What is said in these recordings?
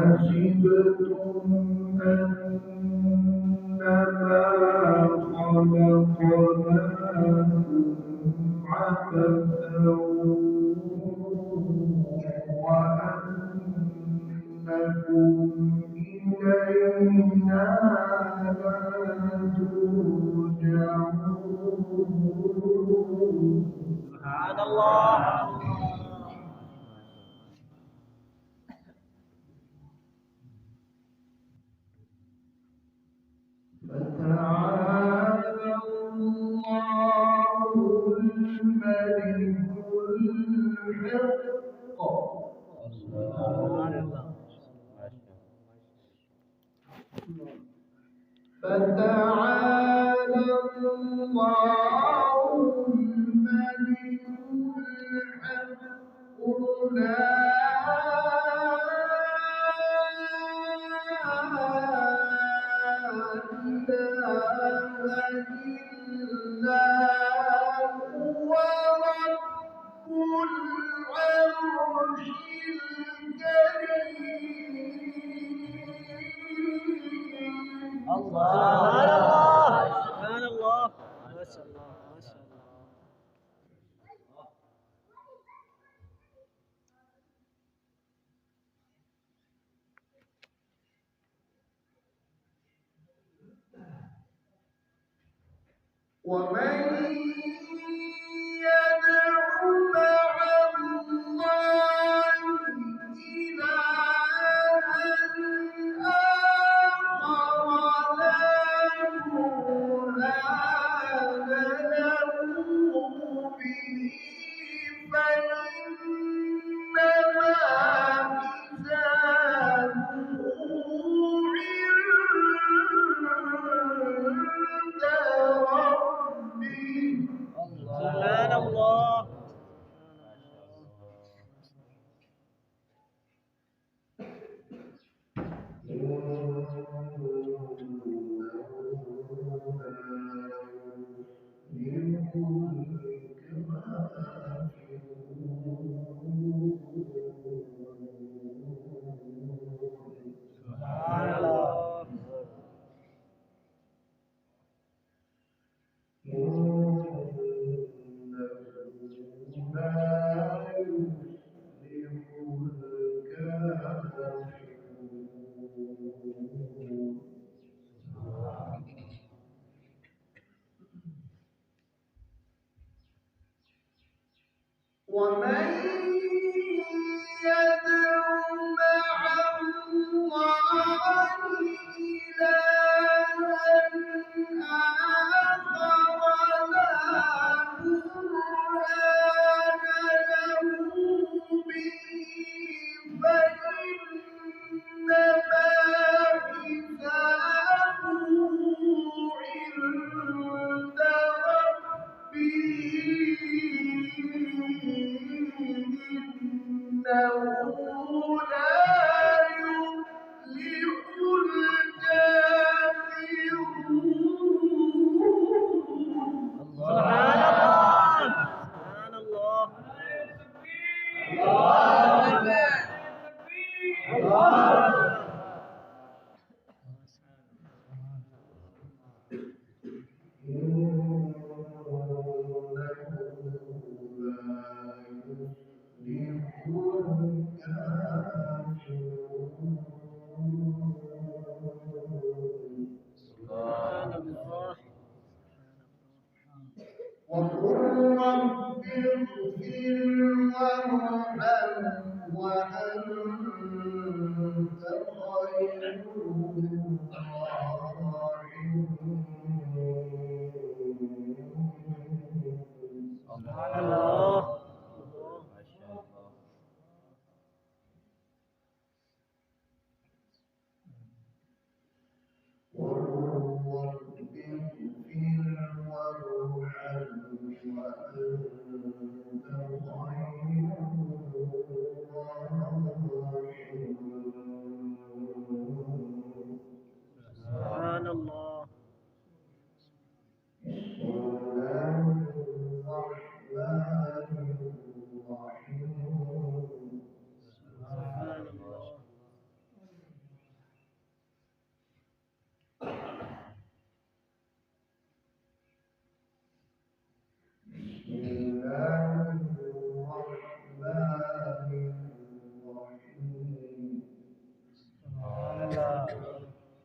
أفحسبتم أنما خلقناكم عبثا وأنكم إلينا لا ترجعون. سبحان الله. فتعالى الله الملك الحق. فتعالى الله الملك الحق لا إله إلا هو رب العرش الكريم. الله سبحان الله ما شاء الله ما شاء الله. ومن يدع مع الله إلها آخر لا برهان له به فإنما حسابه عند ربه. سبحان الله. سبحان الله. ومن يدع مع الله إلها آخر لا برهان له به فإنما حسابه عند إنه لا يفلح الكافرون. سبحان الله سبحان الله. وقل رب اغفر وارحم وأنت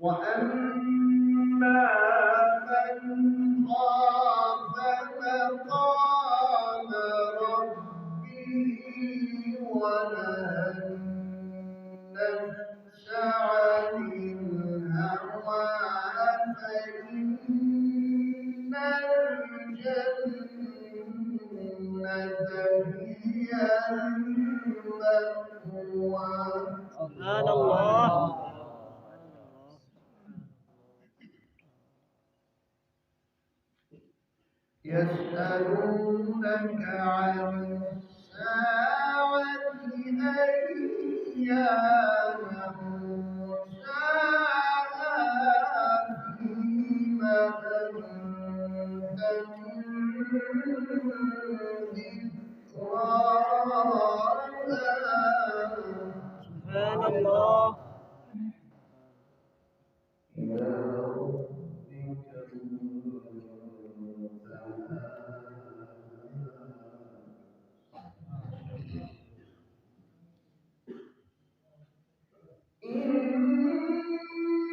وأما من خاف مقام ربه ونهى النفس عن الهوى فإن الجنة هي المأوى. سبحان الله. يسألونك عن الساعة أيان مرساها فيما أنت من ذكراها سبحان الله. إلى ربك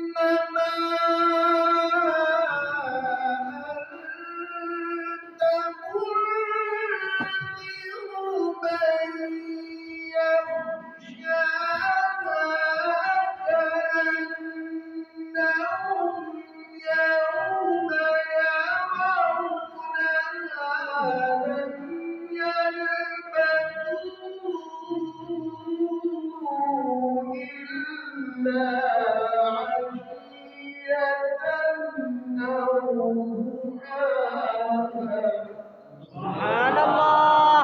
إنما أنت منذر من يخشاها كأنهم يوم يرونها لم يلبثوا إلا عشية أو ضحاها. سبحان الله.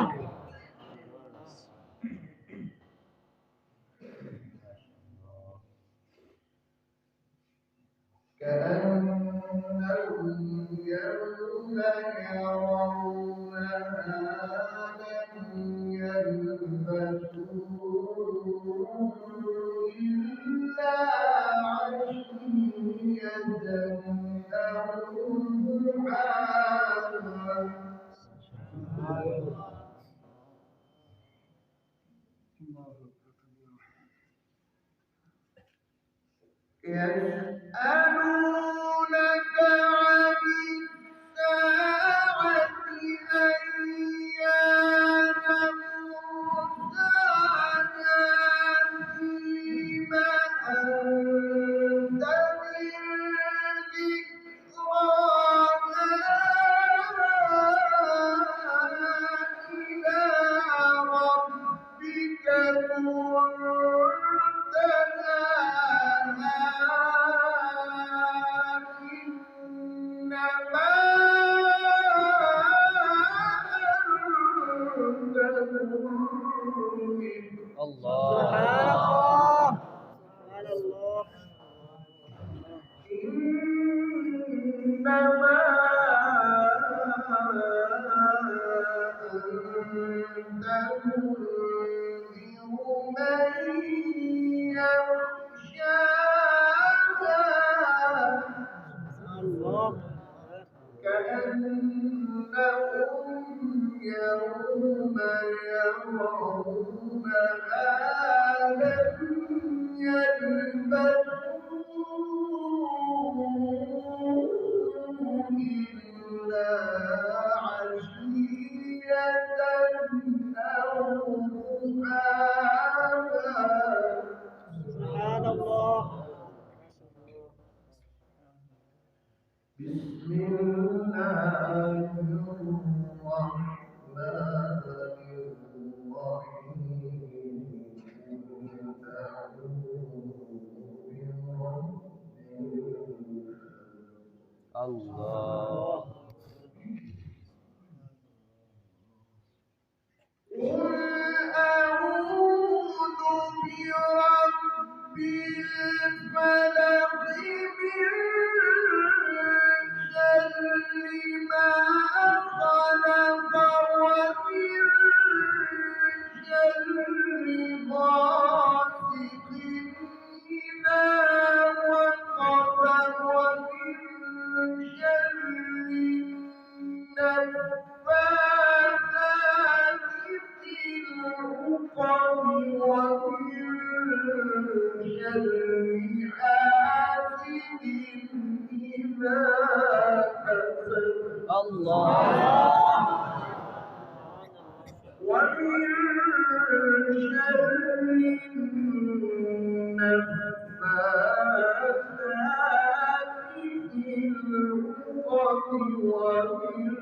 كأنهم يوم يرونها لم يلبثوا إلا عشية أو ضحاها. يسألونك عن الساعة أيان مرساها فيما أنت من ذكراها إلى ربك منتهاها. إنما أنت منذر. سبحان الله. سبحان الله. إنما أنت منذر من يخشاها الله. كأنهم يوم يرونها لم يلبثوا إلا عشية أو ضحاها. سبحان الله. بسم الله الرحمن الرحيم. الله. قل أعوذ برب الفلق من شر ما خلق ومن شر غاسق إذا وقب ومن شر النفاثات في العقد ومن شر حاسد الله. ومن شر النفاثات في العقد ومن